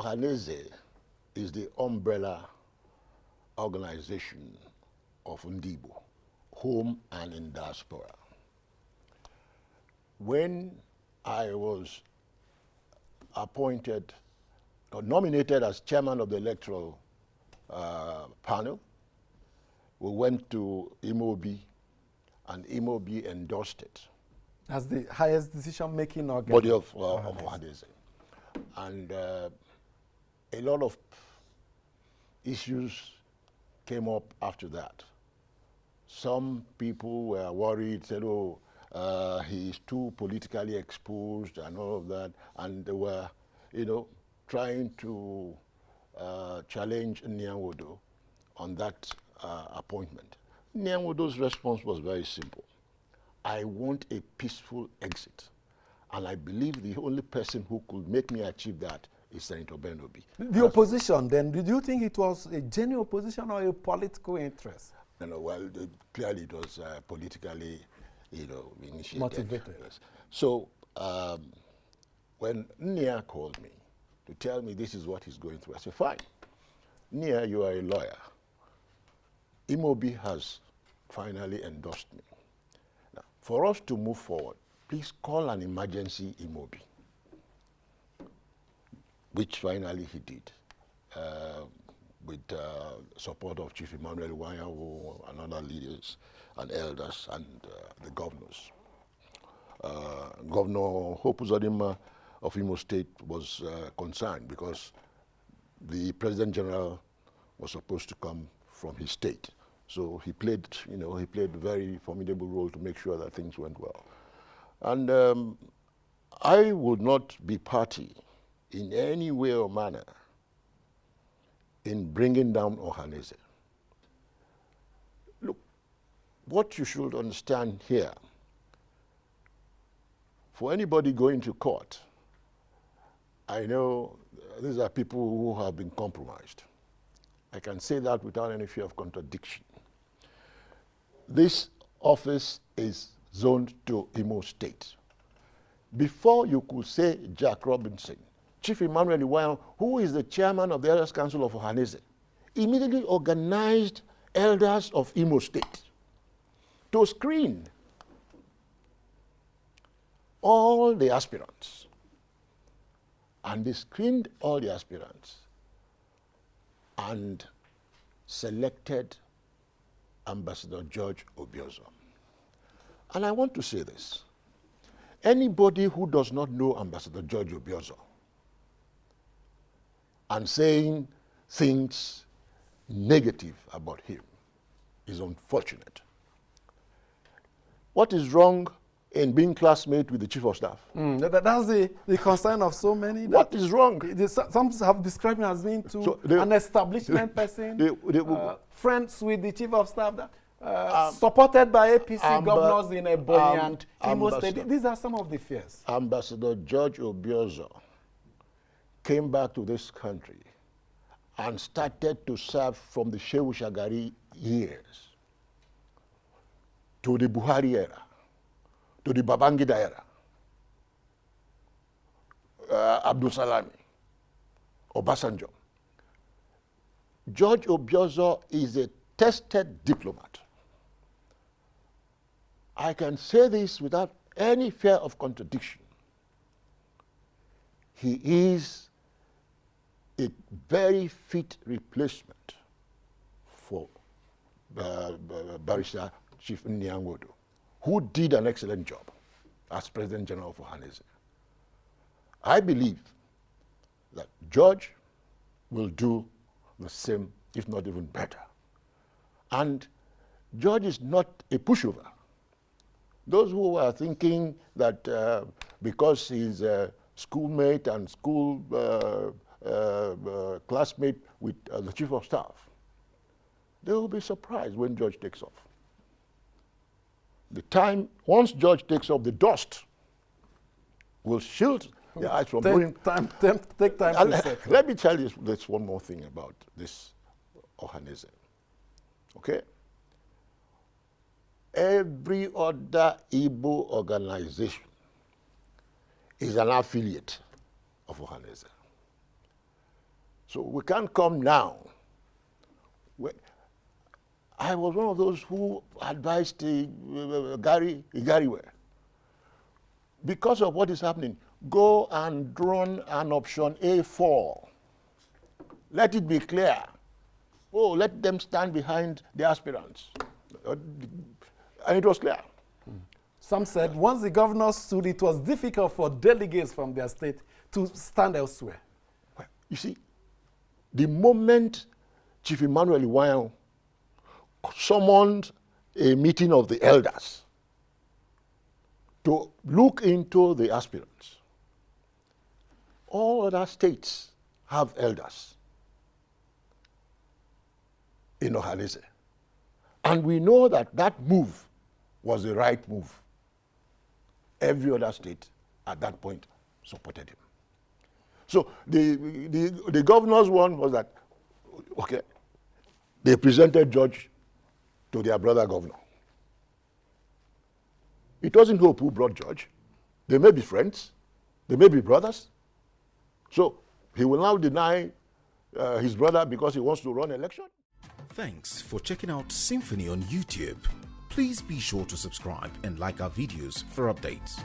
Ohanaeze is the umbrella organization of Igbo, home and in diaspora. When I was appointed or nominated as chairman of the electoral panel, we went to Obi, and Obi endorsed it. As the highest decision-making organ. Body of Ohanaeze. And a lot of issues came up after that. Some people were worried, said, oh, he's too politically exposed and all of that, and they were, trying to challenge Nnia Nwodo on that appointment. Nnia Nwodo's response was very simple. I want a peaceful exit. And I believe the only person who could make me achieve that is Senator Ben Obi. The opposition, then, did you think it was a genuine opposition or a political interest? No, well, clearly it was politically, initiated. Motivated. Yes. So when Nnia called me to tell me this is what he's going through, I said, fine. Nnia, you are a lawyer. Obi has finally endorsed me. Now, for us to move forward, please call an emergency Obi, which finally he did, with support of Chief Emmanuel Iwanyawo and other leaders and elders and the governors. Governor Hope Uzodimma of Imo State was concerned because the President General was supposed to come from his state. So he played, he played a very formidable role to make sure that things went well. And I would not be party in any way or manner in bringing down Ohanaeze. Look, what you should understand here, for anybody going to court, I know these are people who have been compromised. I can say that without any fear of contradiction. This office is zoned to Imo State. Before you could say Jack Robinson, Chief Emmanuel Iwanyawo, who is the chairman of the Elders Council of Ohanaeze, immediately organized elders of Imo State to screen all the aspirants. And they screened all the aspirants and selected Ambassador George Obiozor. And I want to say this. Anybody who does not know Ambassador George Obiozor and saying things negative about him is unfortunate. What is wrong in being classmate with the chief of staff? That's the concern of so many. What is wrong? Some have described him as being an establishment person, friends with the chief of staff, supported by APC governors in Ebonyi and Imo State. These are some of the fears. Ambassador George Obiozor came back to this country and started to serve from the Shehu Shagari years to the Buhari era, to the Babangida era, Abdul Salami, Obasanjo. George Obiozor is a tested diplomat. I can say this without any fear of contradiction. He is a very fit replacement for Barrister Chief Nnia Nwodo, who did an excellent job as President General of Ohanaeze. I believe that George will do the same, if not even better. And George is not a pushover. Those who are thinking that because he's a schoolmate and school classmate with the chief of staff, they will be surprised when George takes off. Once George takes off, the dust will shield the eyes from doing. Take time to settle. Let me tell you this one more thing about this Ohanaeze. Okay? Every other Igbo organization is an affiliate of Ohanaeze. So we can't come now. I was one of those who advised Gary Igariwe, because of what is happening, go and run an option A4. Let it be clear. Oh, let them stand behind the aspirants. And it was clear. Some said once the governors stood, it was difficult for delegates from their state to stand elsewhere. You see, the moment Chief Emmanuel Iwayan summoned a meeting of the elders to look into the aspirants, all other states have elders in Ohanaeze. And we know that that move was the right move. Every other state at that point supported him. So the governor's one was that, okay, they presented George to their brother governor. It wasn't Hope who brought George. They may be friends. They may be brothers. So he will now deny his brother because he wants to run election? Thanks for checking out Symphony on YouTube. Please be sure to subscribe and like our videos for updates.